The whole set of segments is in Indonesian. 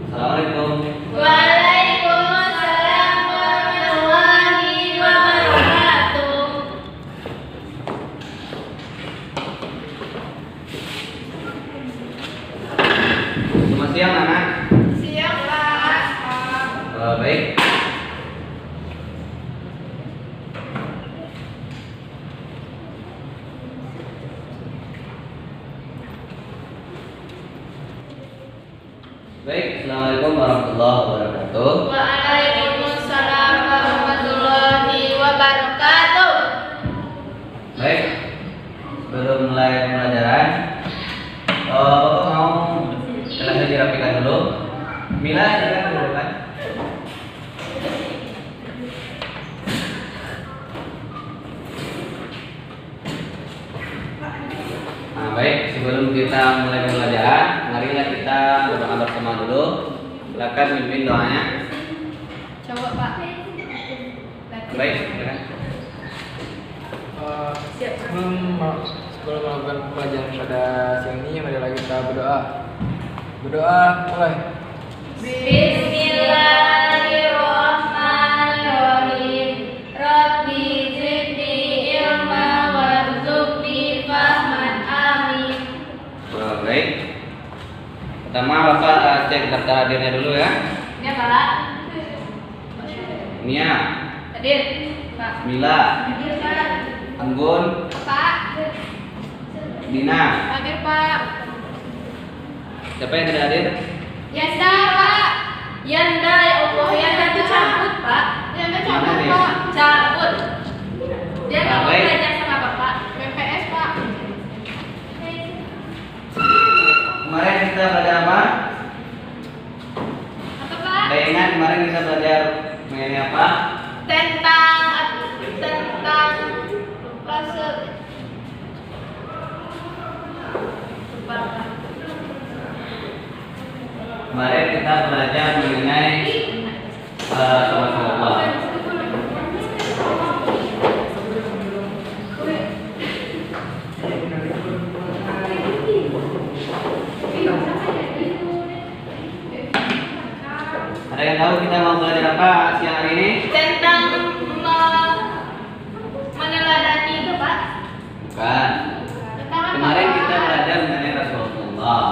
Assalamualaikum. Waalaikumsalam warahmatullahi wabarakatuh. Selamat siang anak. Siap, Pak. Baik. Baik, Assalamualaikum warahmatullahi wabarakatuh. Waalaikumsalam warahmatullahi wabarakatuh. Baik, sebelum mulai pembelajaran, Bapak mau kelasnya dirapikan dulu. Mila, silakan dulu kan. Nah, baik, sebelum kita mulai pembelajaran, marilah kita berdoa bersama dulu. Silakan pimpin doanya. Coba, Pak. Baik, silakan. Sebelum melakukan pelajaran pada siang ini, marilah kita berdoa. Berdoa, mulai. Bismillahirrahmanirrahim. Rabbi zidni ilma warzuqni fahman. Amin. Baik. Pertama Bapak cek daftar hadirnya dulu ya. Ini apa, Pak? Nia, Hadir, Pak. Mila, Hadir, Pak. Anggun, Pak. Dina. Hadir, Pak. Siapa yang tidak hadir? Yanda, Pak. Yanda, ya Allah, Yanda itu cabut, Pak. Yanda cabut, Mana dia? Pak. Cabut. Dia nggak mau Baik. belajar sama Bapak. PPS, Pak. Kemarin kita belajar apa? Apa, Pak? Ada ingat kemarin kita belajar mengenai apa? Tentang prase. Lupa, Pak. Kemarin kita belajar mengenai Subhanallah. Ada yang tahu kita mau belajar apa siang hari ini? Tentang meneladani itu, Pak. Bukan. Tentang apa, Kemarin Pak? kita belajar mengenai Rasulullah.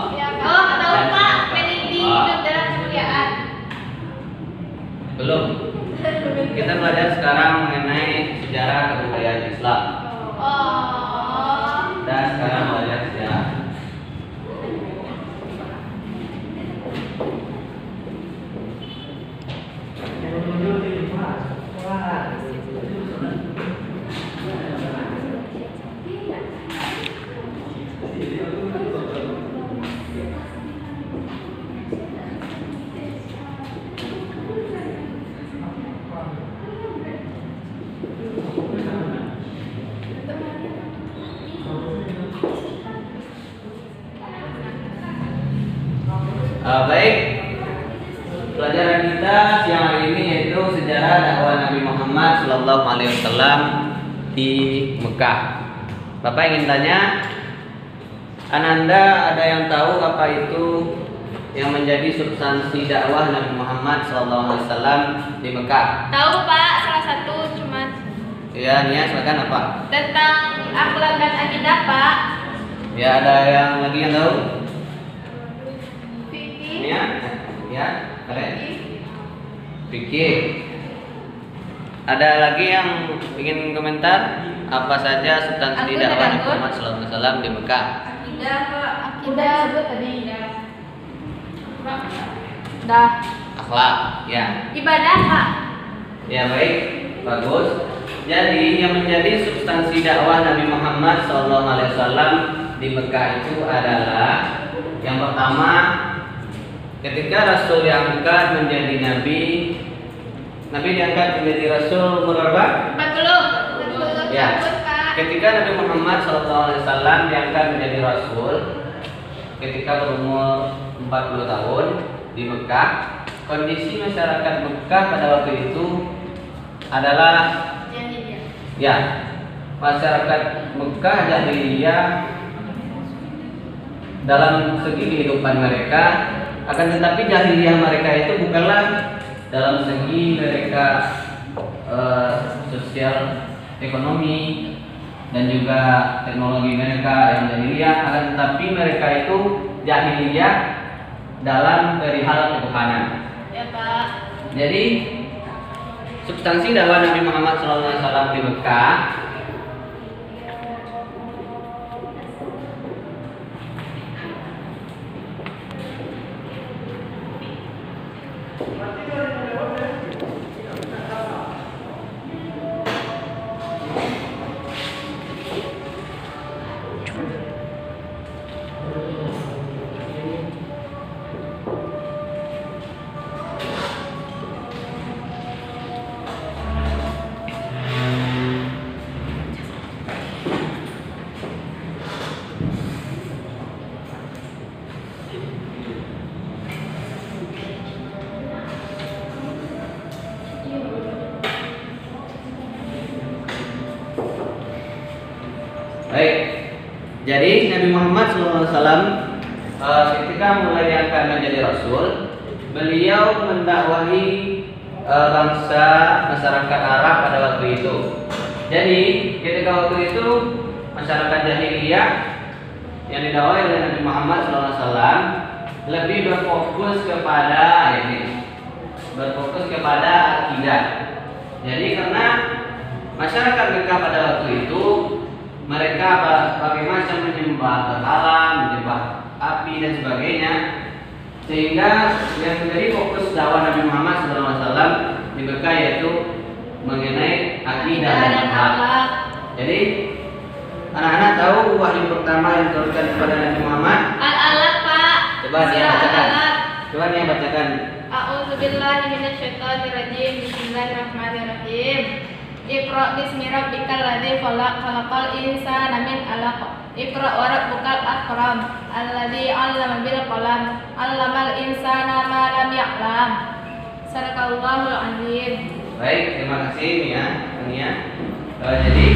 Oh, tahu, Pak. Peneliti dokter kemuliaan. Belum. Kita belajar sekarang mengenai sejarah kebudayaan Islam. Oh. Dan sekarang belajar sejarah. Baik, pelajaran kita siang hari ini yaitu sejarah dakwah Nabi Muhammad SAW di Mekah. Bapak ingin tanya, Ananda ada yang tahu apa itu yang menjadi substansi dakwah Nabi Muhammad SAW di Mekah? Tahu, Pak, salah satu cuma Ya, Nia, silakan apa? tentang akhlak dan akidah, Pak. Ya, ada yang lagi yang tahu? Fikih. Nia, ya, kalian? Fikih. Ada lagi yang ingin komentar? Apa saja substansi Aku dakwah ada Nabi takut. Muhammad SAW di Mekah? Akidah, Pak. Akidah sebut tadi. Dah. Akhlak, ya. Ibadah, Pak. Ya, baik, bagus. Jadi yang menjadi substansi dakwah Nabi Muhammad SAW di Mekah itu adalah yang pertama, ketika Rasul diangkat menjadi Nabi, Nabi diangkat menjadi Rasul umur berapa? 40. Ya. Pak. Ketika Nabi Muhammad SAW diangkat menjadi Rasul, ketika berumur 40 tahun di Mekah, kondisi masyarakat Mekah pada waktu itu adalah ya, masyarakat Mekah jahiliyah dalam segi kehidupan mereka Akan tetapi jahiliyah mereka itu bukanlah dalam segi mereka sosial ekonomi dan juga teknologi mereka yang jahiliyah, akan tetapi mereka itu jahiliyah dalam perihal ketuhanan. Ya Pak. Jadi substansi dakwah Nabi Muhammad SAW di Mekah baik. Jadi Nabi Muhammad SAW ketika mulai diangkat menjadi Rasul, beliau mendakwahi bangsa masyarakat Arab pada waktu itu. Jadi ketika waktu itu masyarakat jahiliyah yang didakwahi oleh Nabi Muhammad SAW lebih berfokus kepada akidah. Jadi karena masyarakat Mekah pada waktu itu mereka berbagai macam menyembah berhala, menyembah api dan sebagainya, sehingga yang menjadi fokus dakwah Nabi Muhammad SAW di Mekah yaitu mengenai akidah dan akhlak. Jadi anak-anak tahu wahyu pertama yang diturunkan kepada Nabi Muhammad? Al-Alaq Pak. Coba dia bacakan. Coba dia bacakan. A'udzubillahi minasyaitonirrajim. Bismillahirrahmanirrahim. Iqra bismi rabbikal ladzi khalaq, khalaqal insana min 'alaq. Iqra wa rabbukal akram, alladzi 'allama bil qalam, 'allamal insana ma lam ya'lam. Sadaqallahul azim. Baik, terima kasih Nia. Jadi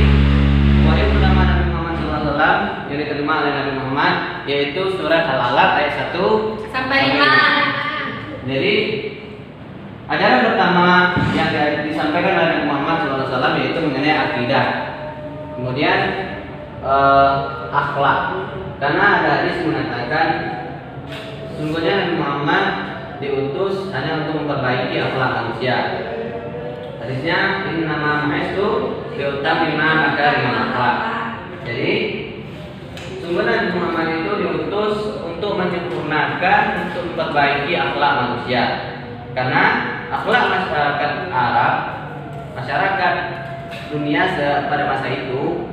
wahyu pertama Nabi Muhammad SAW yang diterima oleh Nabi Muhammad yaitu surat Al-Alaq ayat 1 sampai 5. Jadi ajaran pertama yang disampaikan oleh Nabi Muhammad SAW yaitu mengenai akidah, kemudian akhlak. Karena ada hadis mengatakan sungguhnya Nabi Muhammad diutus hanya untuk memperbaiki akhlak manusia. Hadisnya innama ma'istu biutamima makarimul akhlak. Jadi sungguhnya Nabi Muhammad itu diutus untuk menyempurnakan, untuk memperbaiki akhlak manusia. Karena akhlak masyarakat Arab, masyarakat dunia pada masa itu,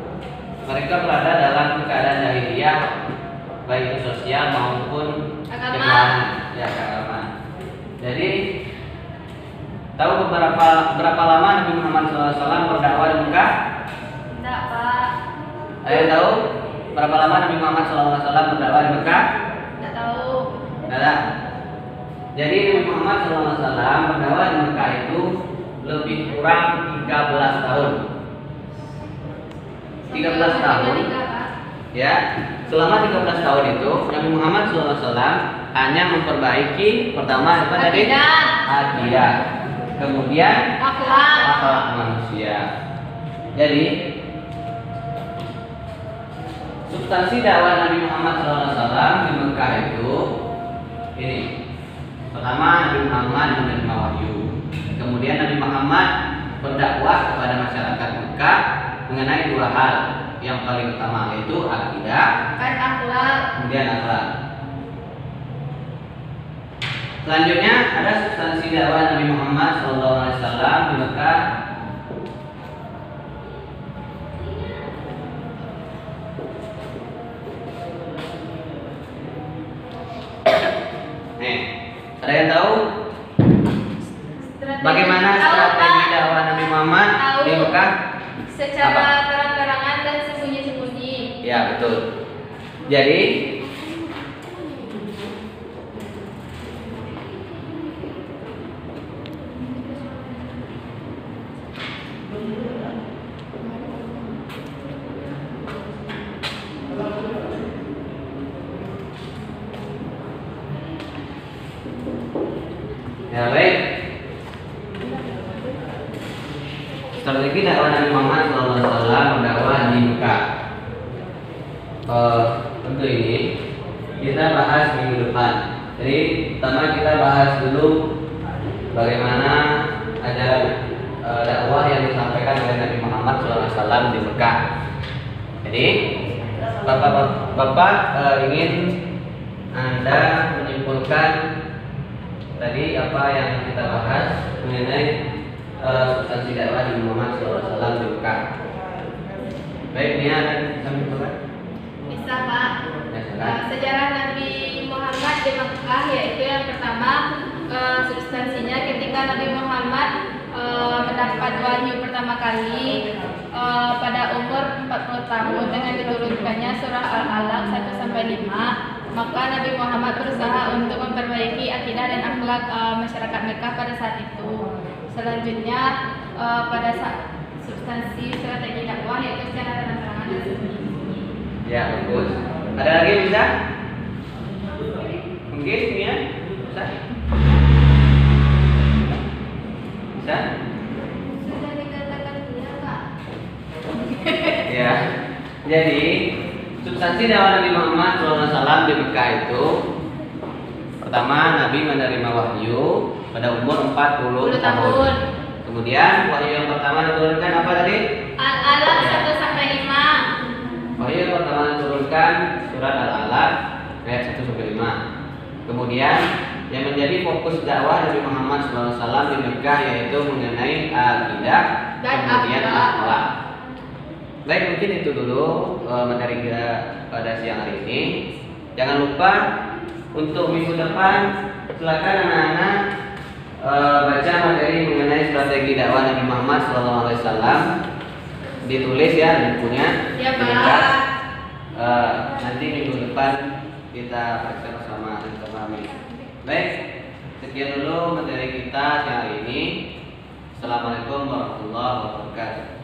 mereka berada dalam keadaan jahiliyah, baik itu sosial maupun agama. Jadi tahu berapa lama Nabi Muhammad SAW berdakwah di Mekah? Tidak Pak. Ayo tahu berapa lama Nabi Muhammad SAW berdakwah di Mekah? Tidak tahu. Tidak. Jadi Nabi Muhammad SAW berdakwah di Mekah itu lebih kurang 13 tahun. 13 tahun. Ya, selama 13 tahun itu Nabi Muhammad SAW hanya memperbaiki pertama apa tadi? Akidah. Kemudian akhlak manusia. Jadi substansi dakwah Nabi Muhammad SAW di Mekah itu ini. Pertama, Nabi Muhammad menerima wahyu. Kemudian Nabi Muhammad berdakwah kepada masyarakat Mekah mengenai dua hal. Yang paling utama yaitu akidah, kemudian akhlak. Selanjutnya ada substansi dakwah Nabi Muhammad SAW di Mekah. Ada yang tahu bagaimana strategi dakwah Nabi Muhammad di Mekah? Secara terang-terangan dan sembunyi-sembunyi. Ya, betul. Jadi Ya baik. Strategi dakwah Nabi Muhammad SAW mendakwah di Mekah. Tentu ini kita bahas minggu depan. Jadi pertama kita bahas dulu bagaimana ajaran dakwah yang disampaikan oleh Nabi Muhammad SAW di Mekah. Jadi Bapak ingin Anda menyimpulkan tadi apa yang kita bahas mengenai substansi dakwah Nabi Muhammad SAW di Mekah. Baik, ini akan menyimpulkan. Bisa Pak. Ya, silakan. Sejarah Nabi Muhammad di Mekah yaitu yang pertama substansinya ketika Nabi Muhammad mendapat wahyu pertama kali pada umur 40 tahun dengan diturunkannya surah Al-Alaq 1-5, maka Nabi Muhammad berusaha untuk memperbaiki akidah dan akhlak masyarakat Mekah pada saat itu. Selanjutnya pada substansi strategi dakwah yaitu secara terang-terangan dan sembunyi. Ya, bagus. Ada lagi yang bisa? Mungkin ya? Bisa? Bisa? Sudah dikatakan dia Pak. Ya. Jadi substansi dakwah Nabi Muhammad SAW di Mekah itu pertama Nabi menerima wahyu pada umur 40 tahun. Kemudian wahyu yang pertama diturunkan apa tadi? Al-Alaq 1-5. Wahyu yang pertama diturunkan surat Al-Alaq ayat 1-5. Kemudian yang menjadi fokus dakwah Nabi Muhammad SAW di Mekah yaitu mengenai akidah Dan kemudian akhlak. akhlak. Baik, mungkin itu dulu materi kita pada siang hari ini. Jangan lupa untuk minggu depan silakan anak-anak baca materi mengenai strategi dakwah Nabi Muhammad SAW. Ditulis ya bukunya. Ya, Pak. Diringkas. Nanti minggu depan kita periksa bersama dan kami. Baik, sekian dulu materi kita siang hari ini. Assalamualaikum warahmatullahi wabarakatuh.